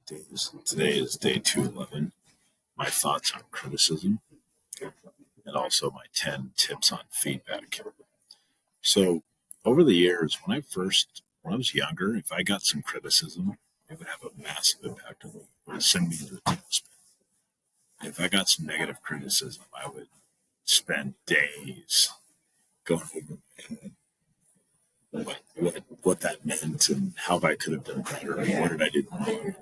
days. Today is day 211. My thoughts on criticism and also my 10 tips on feedback. So, over the years, when I was younger, if I got some criticism, it would have a massive impact on me. It would send me to a tailspin. If I got some negative criticism, I would spend days going over what that meant and how I could have done better and what did I do wrong.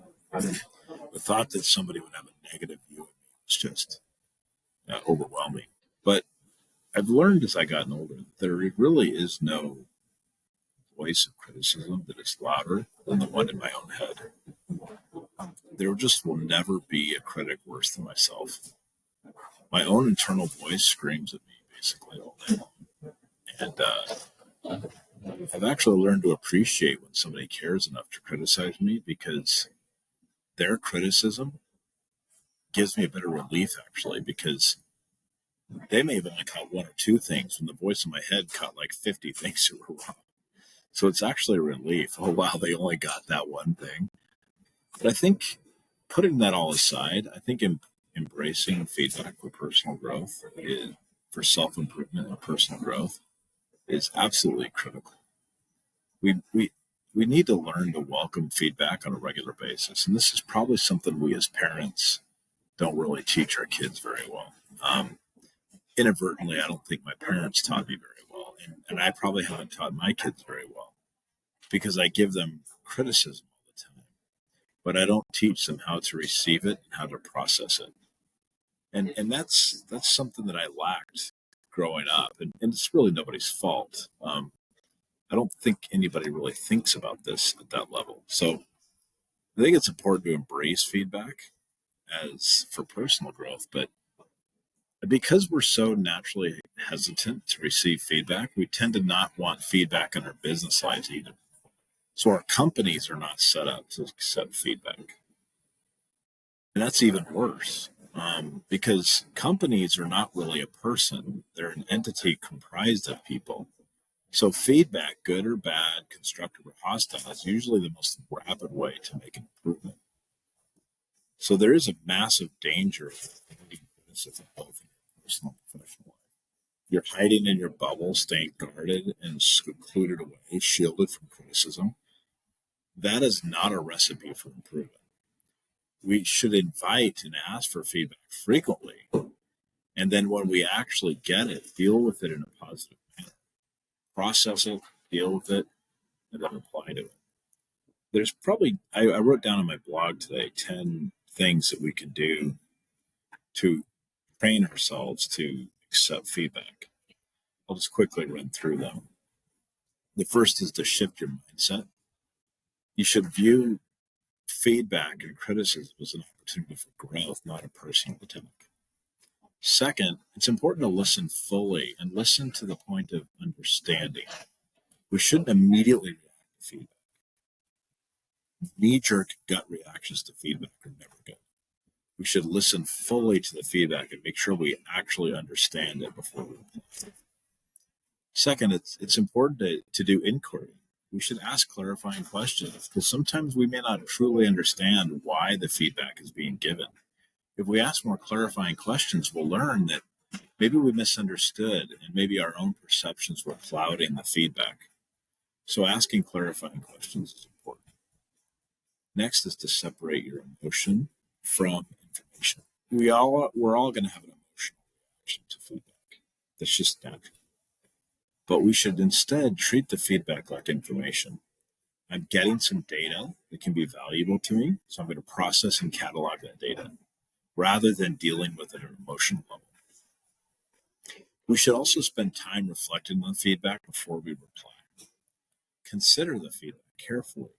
The thought that somebody would have a negative view of me was just overwhelming. But I've learned as I gotten older that there really is no voice of criticism that is louder than the one in my own head. There just will never be a critic worse than myself. My own internal voice screams at me basically all day long. And I've actually learned to appreciate when somebody cares enough to criticize me, because their criticism gives me a bit of relief, actually, because they may have only caught one or two things when the voice in my head caught like 50 things that were wrong. So it's actually a relief. Oh, wow, they only got that one thing. But I think putting that all aside, I think embracing feedback for personal growth, for self-improvement and personal growth, is absolutely critical. We need to learn to welcome feedback on a regular basis. And this is probably something we as parents don't really teach our kids very well. Inadvertently, I don't think my parents taught me very well. And I probably haven't taught my kids very well, because I give them criticism all the time, but I don't teach them how to receive it and how to process it. And that's something that I lacked growing up. And it's really nobody's fault. I don't think anybody really thinks about this at that level. So I think it's important to embrace feedback as for personal growth, but because we're so naturally hesitant to receive feedback, we tend to not want feedback in our business lives either. So our companies are not set up to accept feedback. And that's even worse, because companies are not really a person. They're an entity comprised of people. So feedback, good or bad, constructive or hostile, is usually the most rapid way to make an improvement. So there is a massive danger of criticism, both in your personal and professional life. You're hiding in your bubble, staying guarded and secluded away, shielded from criticism. That is not a recipe for improvement. We should invite and ask for feedback frequently. And then when we actually get it, deal with it in a positive manner. Process it, deal with it, and then apply to it. There's probably, I wrote down on my blog today 10 things that we can do to train ourselves to accept feedback. I'll just quickly run through them. The first is to shift your mindset. You should view feedback and criticism as an opportunity for growth, not a personal attack. Second, it's important to listen fully and listen to the point of understanding. We shouldn't immediately react to feedback. Knee-jerk gut reactions to feedback are never good. We should listen fully to the feedback and make sure we actually understand it before we reply. Second, it's important to do inquiry. We should ask clarifying questions, because sometimes we may not truly understand why the feedback is being given. If we ask more clarifying questions, we'll learn that maybe we misunderstood and maybe our own perceptions were clouding the feedback. So asking clarifying questions is important. Next is to separate your emotion from information. We're all going to have an emotional reaction to feedback. That's just natural. But we should instead treat the feedback like information. I'm getting some data that can be valuable to me, so I'm going to process and catalog that data, rather than dealing with it at an emotional level. We should also spend time reflecting on feedback before we reply. Consider the feedback carefully.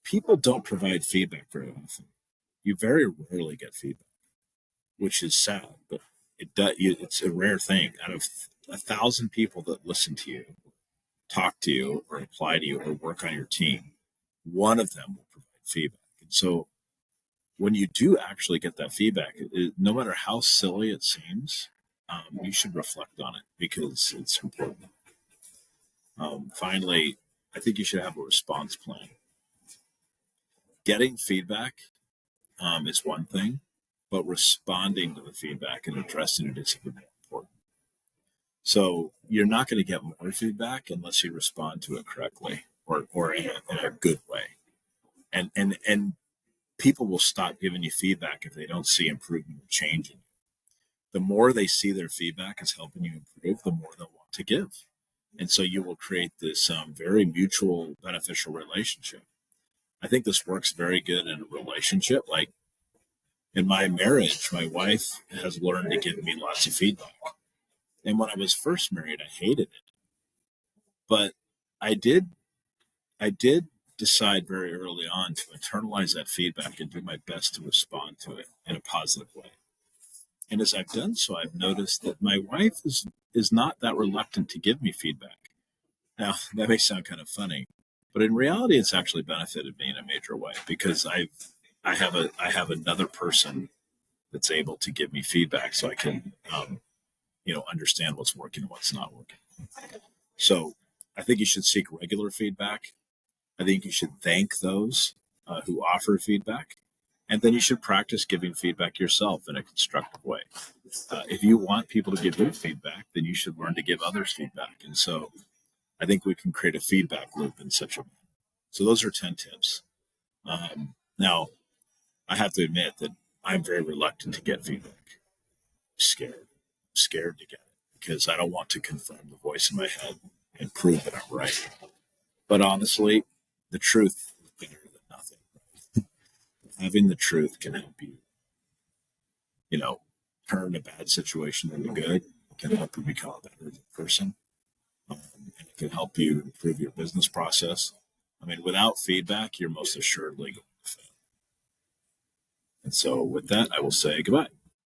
People don't provide feedback very often. You very rarely get feedback, which is sad, but it's a rare thing. Out of 1,000 people that listen to you, talk to you, or apply to you, or work on your team, one of them will provide feedback. And so when you do actually get that feedback, no matter how silly it seems, you should reflect on it, because it's important. Finally, I think you should have a response plan. getting feedback is one thing, but responding to the feedback and addressing it is even more important. So you're not going to get more feedback unless you respond to it correctly or in a good way. And people will stop giving you feedback if they don't see improvement or change in you. The more they see their feedback is helping you improve, the more they'll want to give. And so you will create this very mutual beneficial relationship. I think this works very good in a relationship. Like in my marriage, my wife has learned to give me lots of feedback. And when I was first married, I hated it. But I did decide very early on to internalize that feedback and do my best to respond to it in a positive way. And as I've done so, I've noticed that my wife is not that reluctant to give me feedback. Now, that may sound kind of funny, but in reality, it's actually benefited me in a major way because I have another person that's able to give me feedback, so I can understand what's working and what's not working. So I think you should seek regular feedback. I think you should thank those who offer feedback. And then you should practice giving feedback yourself in a constructive way. If you want people to give you feedback, then you should learn to give others feedback. And so I think we can create a feedback loop in such a way. So those are 10 tips. Now, I have to admit that I'm very reluctant to get feedback. Scared to get it because I don't want to confirm the voice in my head and prove that I'm right. But honestly, the truth is bigger than nothing. Having the truth can help you, turn a bad situation into good. It can help you become a better person. And it can help you improve your business process. I mean, without feedback, you're most assuredly going to fail. And so with that, I will say goodbye.